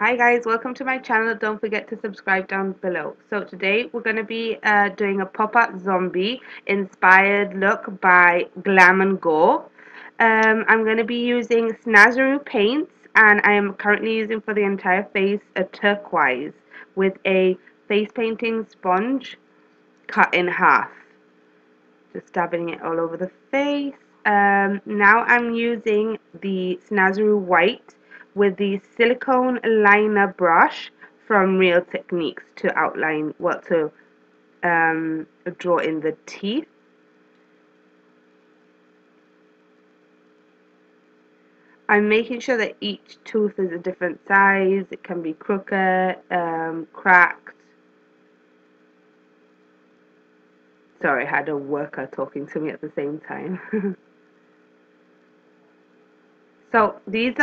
Hi guys, welcome to my channel. Don't forget to subscribe down below. So today we're going to be doing a pop-up zombie inspired look by Glam and Go. I'm going to be using Snazaroo paints, and I am currently using for the entire face a turquoise with a face painting sponge cut in half. Just dabbing it all over the face. Now I'm using the Snazaroo white with the silicone liner brush from Real Techniques to outline draw in the teeth. I'm making sure that each tooth is a different size. It can be crooked, cracked. Sorry, I had a worker talking to me at the same time. So these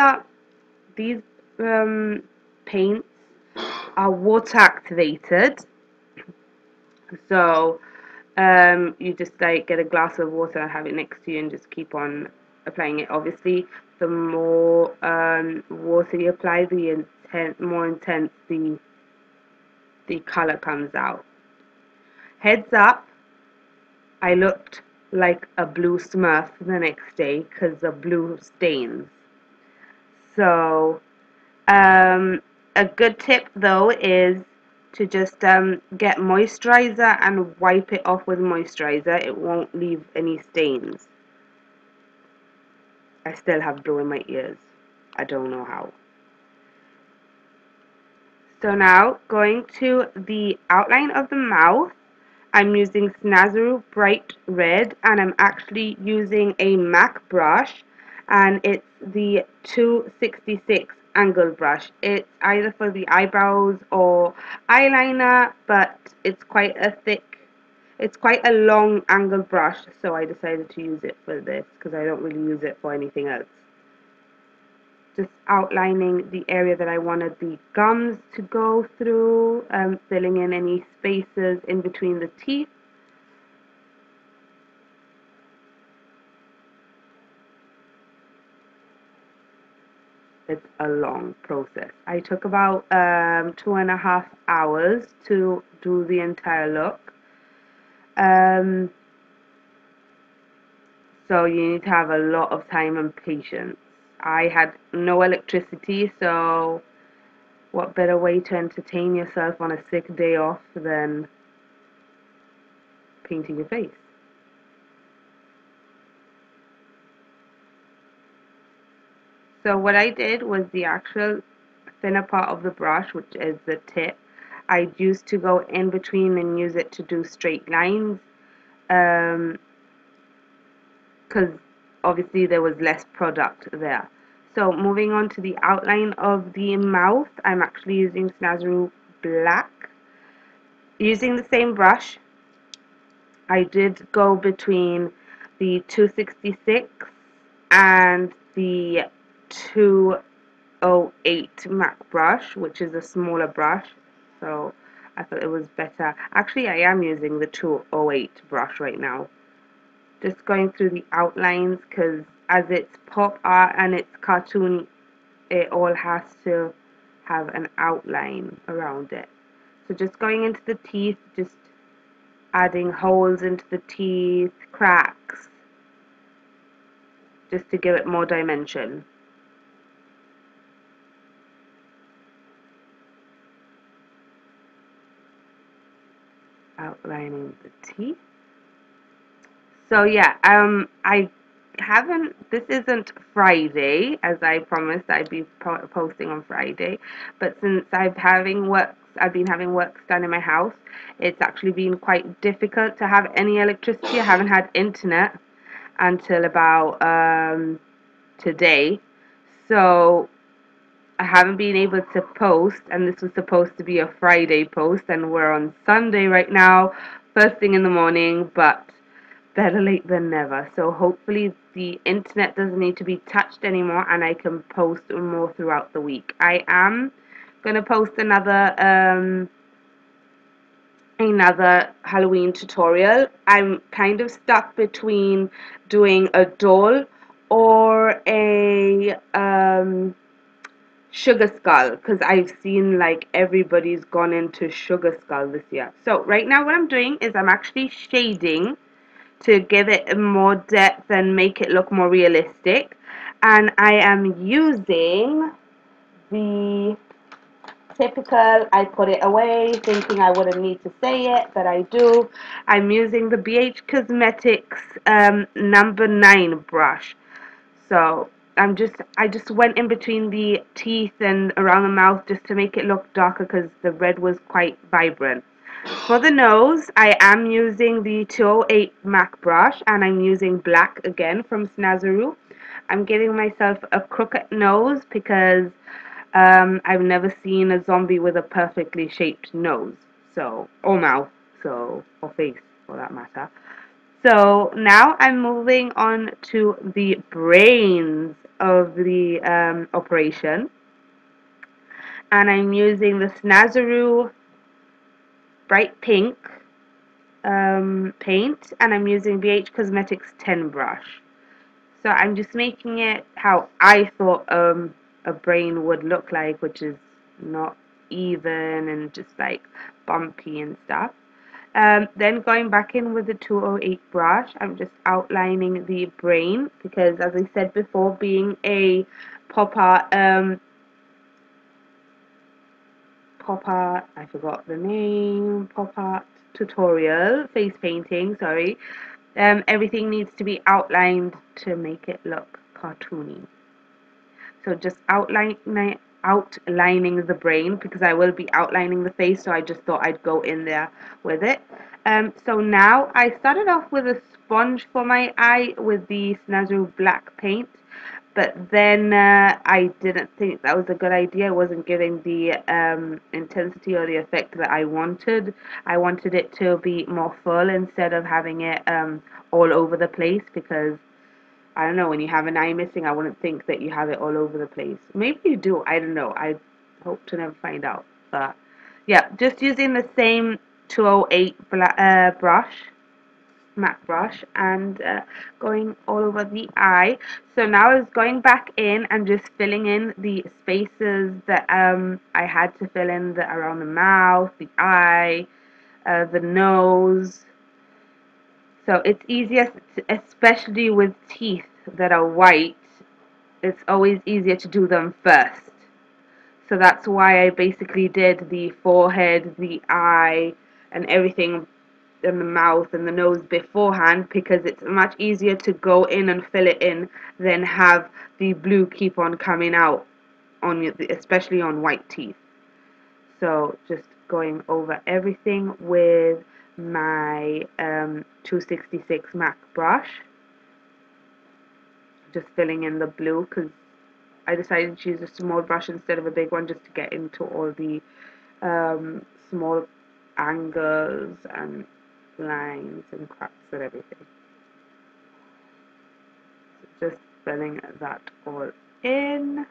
paints are water activated. So you just like get a glass of water and have it next to you and just keep on applying it. Obviously, the more water you apply, the more intense the color comes out. Heads up, I looked like a blue Smurf the next day because of blue stains. So a good tip though is to just get moisturizer and wipe it off with moisturizer. It won't leave any stains. I still have blue in my ears. I don't know how. So now going to the outline of the mouth, I'm using Snazaroo Bright Red, and I'm actually using a MAC brush, and it's the 266 angle brush. It's either for the eyebrows or eyeliner, but it's quite a long angle brush, so I decided to use it for this because I don't really use it for anything else. Just outlining the area that I wanted the gums to go through, filling in any spaces in between the teeth. It's a long process. I took about 2.5 hours to do the entire look. So you need to have a lot of time and patience. I had no electricity, so what better way to entertain yourself on a sick day off than painting your face? So what I did was the actual thinner part of the brush, which is the tip, I used to go in between and use it to do straight lines, because obviously there was less product there. So moving on to the outline of the mouth, I'm actually using Snazaroo Black. Using the same brush, I did go between the 266 and the 208 MAC brush, which is a smaller brush, so I thought it was better. Actually, I am using the 208 brush right now. Just going through the outlines because as it's pop art and it's cartoon, it all has to have an outline around it. So just going into the teeth, just adding holes into the teeth, cracks, just to give it more dimension. Outlining the teeth. So yeah, I haven't, this isn't Friday, as I promised I'd be posting on Friday, but since I've been having works done in my house, it's actually been quite difficult to have any electricity. I haven't had internet until about today, so I haven't been able to post, and this was supposed to be a Friday post, and we're on Sunday right now, first thing in the morning, but better late than never. So hopefully the internet doesn't need to be touched anymore and I can post more throughout the week. I am gonna post another Halloween tutorial. I'm kind of stuck between doing a doll or a Sugar Skull, because I've seen like everybody's gone into Sugar Skull this year. So right now what I'm doing is I'm actually shading to give it more depth and make it look more realistic. And I am using the typical, I put it away thinking I wouldn't need to say it, but I do. I'm using the BH Cosmetics number 9 brush. So I just went in between the teeth and around the mouth just to make it look darker because the red was quite vibrant. For the nose, I am using the 208 MAC brush, and I'm using black again from Snazaroo. I'm giving myself a crooked nose because I've never seen a zombie with a perfectly shaped nose, so, or mouth, so, or face for that matter. So now I'm moving on to the brains of the operation, and I'm using the Snazaroo bright pink paint, and I'm using BH Cosmetics 10 brush. So I'm just making it how I thought a brain would look like, which is not even and just like bumpy and stuff. Then going back in with the 208 brush, I'm just outlining the brain because, as I said before, being a pop art, I forgot the name, pop art tutorial, face painting, sorry. Everything needs to be outlined to make it look cartoony. So just outlining the brain because I will be outlining the face, so I just thought I'd go in there with it. So now I started off with a sponge for my eye with the Snazaroo black paint, but then I didn't think that was a good idea. It wasn't giving the intensity or the effect that I wanted. I wanted it to be more full instead of having it all over the place because I don't know, when you have an eye missing, I wouldn't think that you have it all over the place. Maybe you do, I don't know. I hope to never find out. But yeah, just using the same 208 brush, matte brush, and going all over the eye. So now I was going back in and just filling in the spaces that I had to fill in around the mouth, the eye, the nose. So it's easiest, especially with teeth that are white, it's always easier to do them first. So that's why I basically did the forehead, the eye, and everything in the mouth and the nose beforehand because it's much easier to go in and fill it in than have the blue keep on coming out on you, especially on white teeth. So just going over everything with my 266 MAC brush, just filling in the blue because I decided to use a small brush instead of a big one just to get into all the small angles and lines and cracks and everything. So just filling that all in.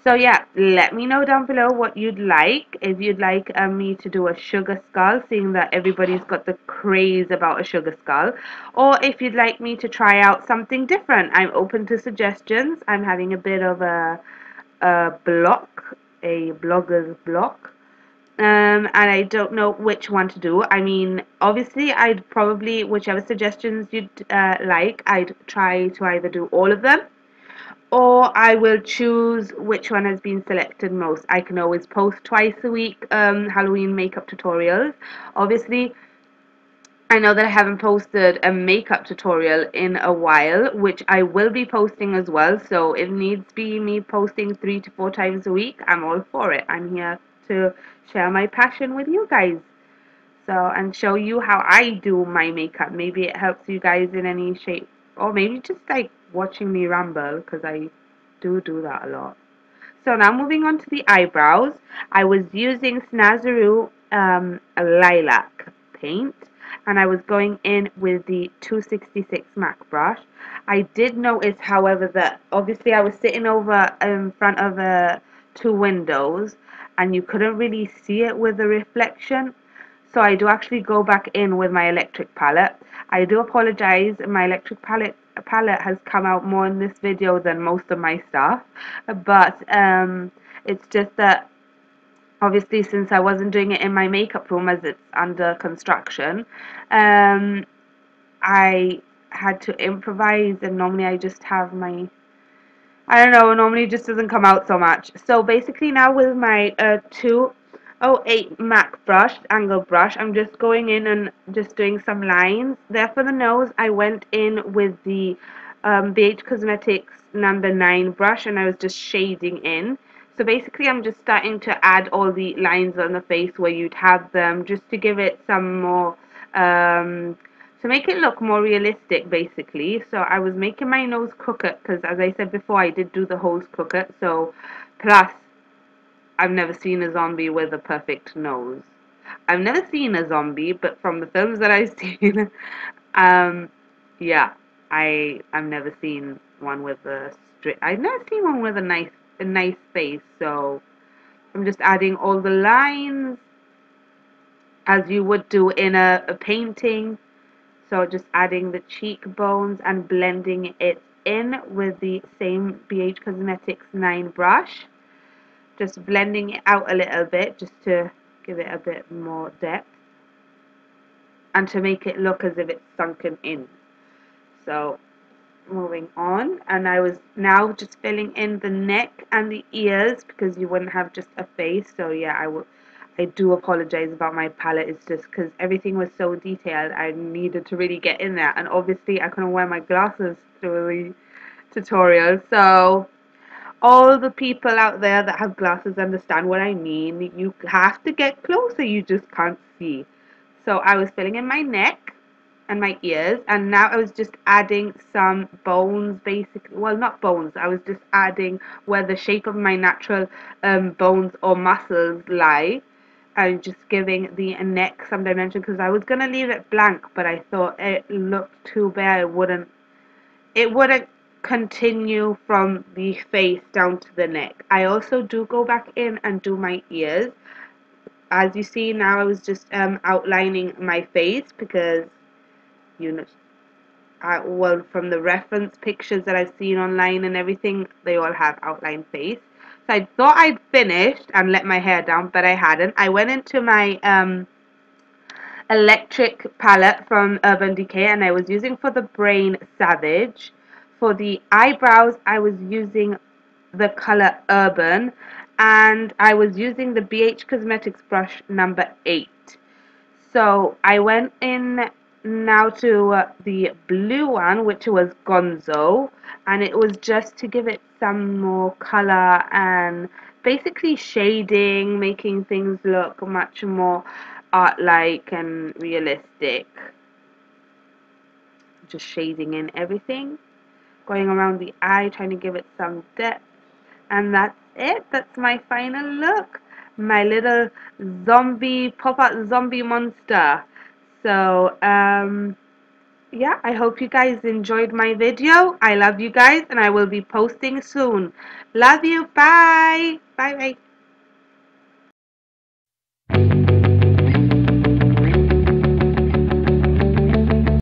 So yeah, let me know down below what you'd like. If you'd like me to do a sugar skull, seeing that everybody's got the craze about a sugar skull, or if you'd like me to try out something different. I'm open to suggestions. I'm having a bit of a blogger's block. And I don't know which one to do. I mean, obviously, I'd probably, whichever suggestions you'd like, I'd try to either do all of them, or I will choose which one has been selected most. I can always post twice a week Halloween makeup tutorials. Obviously, I know that I haven't posted a makeup tutorial in a while, which I will be posting as well. So if needs be me posting 3 to 4 times a week, I'm all for it. I'm here to share my passion with you guys. So, and show you how I do my makeup. Maybe it helps you guys in any shape, or maybe just like watching me ramble, because I do that a lot. So now moving on to the eyebrows, I was using Snazaroo a lilac paint, and I was going in with the 266 MAC brush. I did notice, however, that obviously I was sitting over in front of two windows, and you couldn't really see it with the reflection. So I do actually go back in with my electric palette. I do apologize, my electric palette has come out more in this video than most of my stuff, but it's just that obviously since I wasn't doing it in my makeup room as it's under construction, I had to improvise, and normally I just have my, I don't know, normally it just doesn't come out so much. So basically now with my 208 MAC brush, angle brush, I'm just going in and just doing some lines. There for the nose, I went in with the BH Cosmetics number 9 brush, and I was just shading in. So basically I'm just starting to add all the lines on the face where you'd have them, just to give it some more to make it look more realistic, basically. So I was making my nose crooked because, as I said before, I did do the holes crooked. So plus I've never seen a zombie with a perfect nose. I've never seen a zombie, but from the films that I've seen, yeah, I've never seen one with a straight. I've never seen one with a nice face. So I'm just adding all the lines as you would do in a painting. So just adding the cheekbones and blending it in with the same BH Cosmetics 9 brush. Just blending it out a little bit just to give it a bit more depth and to make it look as if it's sunken in. So moving on, and I was now just filling in the neck and the ears because you wouldn't have just a face. So yeah, I do apologize about my palette. It's just because everything was so detailed, I needed to really get in there, and obviously I couldn't wear my glasses through the tutorial. So all the people out there that have glasses understand what I mean. You have to get closer, you just can't see. So I was filling in my neck and my ears, and now I was just adding some bones, basically. Well, not bones, I was just adding where the shape of my natural bones or muscles lie. I'm just giving the neck some dimension because I was gonna leave it blank, but I thought it looked too bare. It wouldn't continue from the face down to the neck. I also do go back in and do my ears. As you see now, I was just outlining my face because, you know, well, from the reference pictures that I've seen online and everything, they all have outline face. So I thought I'd finished and let my hair down, but I hadn't. I went into my electric palette from Urban Decay, and I was using for the Brain Savage. For the eyebrows, I was using the color Urban, and I was using the BH Cosmetics brush number 8. So I went in now to the blue one, which was Gonzo, and it was just to give it some more color and basically shading, making things look much more art-like and realistic. Just shading in everything, going around the eye, trying to give it some depth, and that's it. That's my final look. My little zombie, pop-out zombie monster. So, yeah, I hope you guys enjoyed my video. I love you guys, and I will be posting soon. Love you. Bye. Bye. Bye.